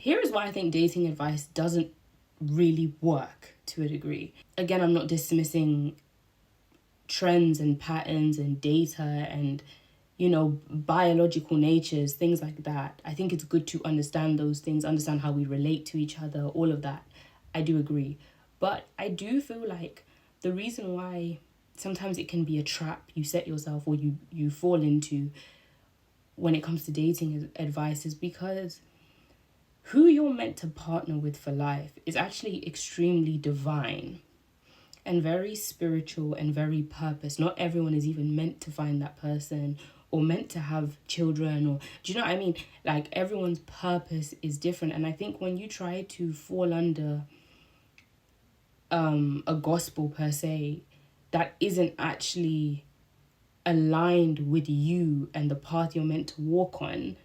here is why I think dating advice doesn't really work to a degree. Again, I'm not dismissing trends and patterns and data and, biological natures, things like that. I think it's good to understand those things, understand how we relate to each other, all of that. I do agree. But I do feel like the reason why sometimes it can be a trap you set yourself or you fall into when it comes to dating advice is because who you're meant to partner with for life is actually extremely divine and very spiritual and very purpose. Not everyone is even meant to find that person or meant to have children, or do you know what I mean? Like, everyone's purpose is different. And I think when you try to fall under a gospel per se that isn't actually aligned with you and the path you're meant to walk on,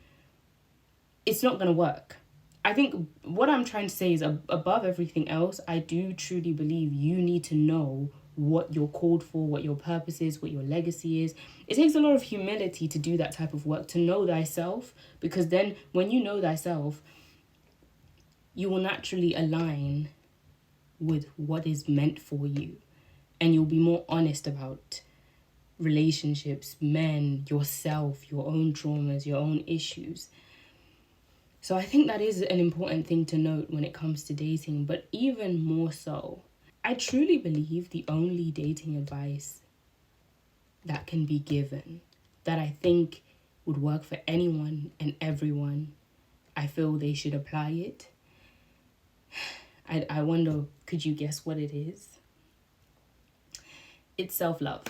it's not going to work. I think what I'm trying to say is, above everything else, I do truly believe you need to know what you're called for, what your purpose is, what your legacy is. It takes a lot of humility to do that type of work, to know thyself, because then when you know thyself, you will naturally align with what is meant for you, and you'll be more honest about relationships, men, yourself, your own traumas, your own issues. So I think that is an important thing to note when it comes to dating. But even more so, I truly believe the only dating advice that can be given, that I think would work for anyone and everyone, I feel they should apply it. I wonder, could you guess what it is? It's self-love.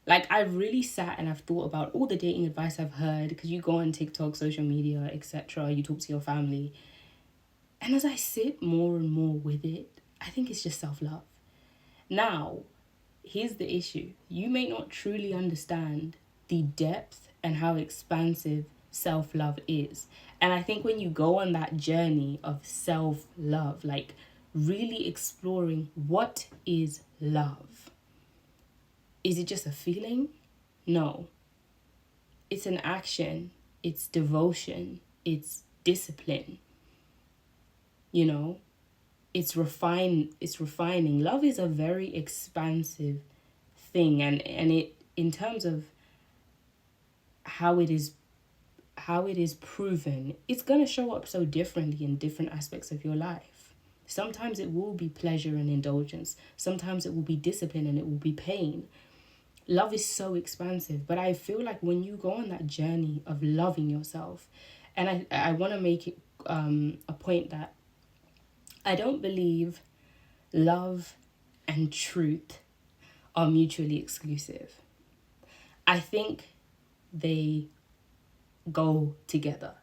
Like, I've really sat and I've thought about all the dating advice I've heard, because you go on TikTok, social media, etc. You talk to your family. And as I sit more and more with it, I think it's just self-love. Now, here's the issue. You may not truly understand the depth and how expansive self-love is. And I think when you go on that journey of self-love, like really exploring what is love, is it just a feeling? No. It's an action. It's devotion. It's discipline. It's refining. Love is a very expansive thing, and it, in terms of how it is proven, it's going to show up so differently in different aspects of your life. Sometimes it will be pleasure and indulgence. Sometimes it will be discipline and it will be pain. Love is so expansive, but I feel like when you go on that journey of loving yourself, and I want to make it a point that I don't believe love and truth are mutually exclusive. I think they go together.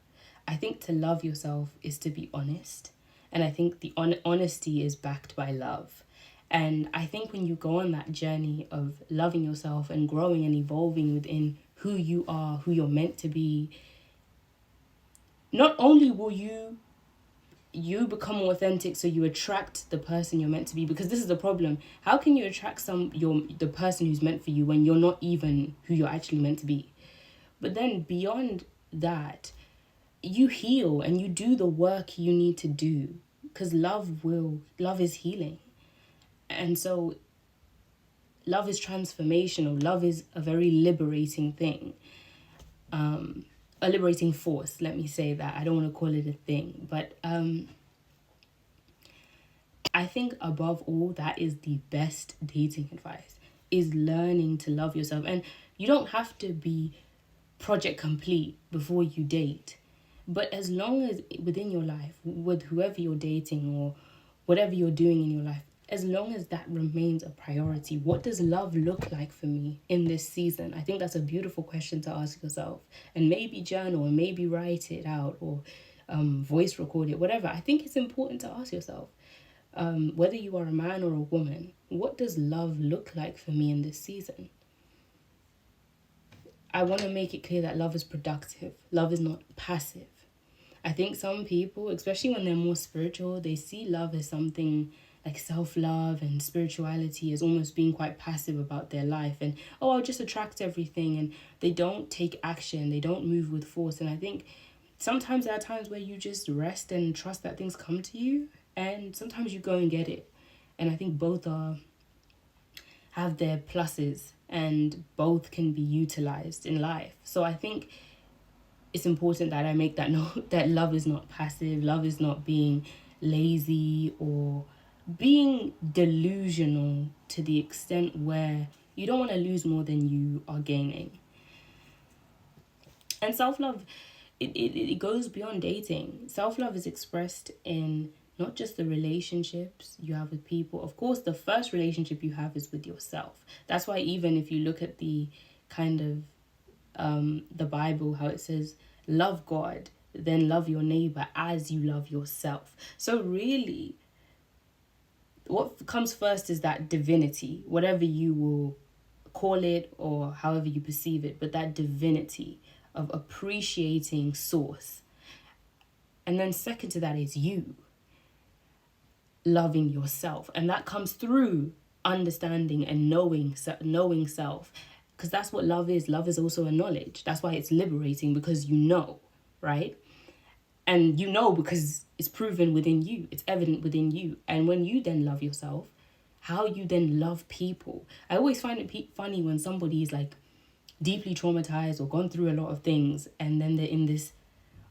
I think to love yourself is to be honest, and I think the honesty is backed by love. And I think when you go on that journey of loving yourself and growing and evolving within who you are, who you're meant to be, not only will you become authentic, so you attract the person you're meant to be, because this is the problem. How can you attract the person who's meant for you when you're not even who you're actually meant to be? But then beyond that, you heal and you do the work you need to do, because love is healing. And so love is transformational. Love is a very liberating thing. A liberating force, let me say that. I don't want to call it a thing. But I think above all, that is the best dating advice, is learning to love yourself. And you don't have to be project complete before you date. But as long as within your life, with whoever you're dating or whatever you're doing in your life, as long as that remains a priority, what does love look like for me in this season? I think that's a beautiful question to ask yourself, and maybe journal and maybe write it out or voice record it, whatever. I think it's important to ask yourself, whether you are a man or a woman, what does love look like for me in this season? I want to make it clear that love is productive. Love is not passive. I think some people, especially when they're more spiritual, they see love as something like self-love and spirituality as almost being quite passive about their life, and I'll just attract everything, and they don't take action, they don't move with force. And I think sometimes there are times where you just rest and trust that things come to you, and sometimes you go and get it. And I think both have their pluses, and both can be utilized in life. So I think it's important that I make that note, that love is not passive. Love is not being lazy or being delusional to the extent where you don't want to lose more than you are gaining. And self-love, it goes beyond dating. Self-love is expressed in not just the relationships you have with people. Of course, the first relationship you have is with yourself. That's why even if you look at the kind of the Bible, how it says, love God, then love your neighbor as you love yourself. So really, what comes first is that divinity, whatever you will call it or however you perceive it, but that divinity of appreciating source. And then second to that is you loving yourself. And that comes through understanding and knowing self. Because that's what love is. Love is also a knowledge. That's why it's liberating, because you know, right? And you know because it's proven within you. It's evident within you. And when you then love yourself, how you then love people. I always find it funny when somebody is like deeply traumatized or gone through a lot of things, and then they're in this,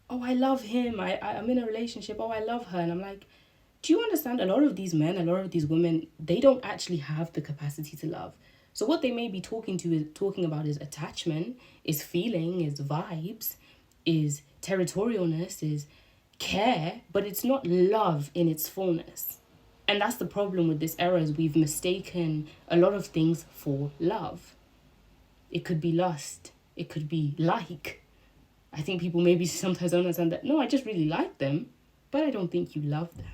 oh, I love him, I'm in a relationship, oh, I love her. And I'm like, do you understand? A lot of these men, a lot of these women, they don't actually have the capacity to love. So what they may be talking about is attachment, is feeling, is vibes, is territorialness, is care, but it's not love in its fullness. And that's the problem with this era, is we've mistaken a lot of things for love. It could be lust. It could be like. I think people maybe sometimes don't understand that, no, I just really like them, but I don't think you love them.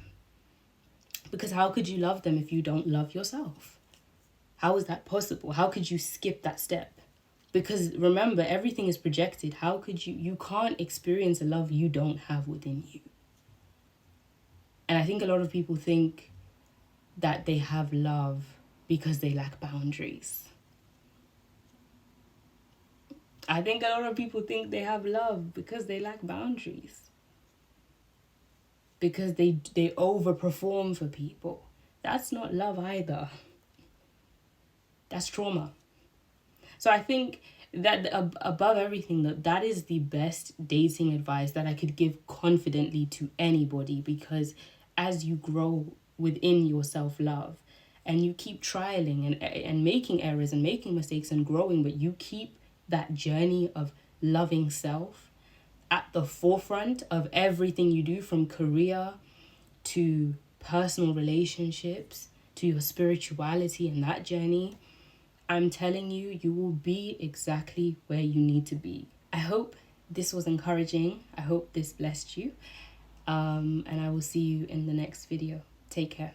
Because how could you love them if you don't love yourself? How is that possible? How could you skip that step? Because remember, everything is projected. How could you can't experience a love you don't have within you. And I think a lot of people think that they have love because they lack boundaries. I think a lot of people think they have love because they lack boundaries. Because they overperform for people. That's not love either. That's trauma. So I think that above everything, that is the best dating advice that I could give confidently to anybody, because as you grow within your self-love and you keep trialing and making errors and making mistakes and growing, but you keep that journey of loving self at the forefront of everything you do, from career to personal relationships to your spirituality and that journey, I'm telling you, you will be exactly where you need to be. I hope this was encouraging. I hope this blessed you. And I will see you in the next video. Take care.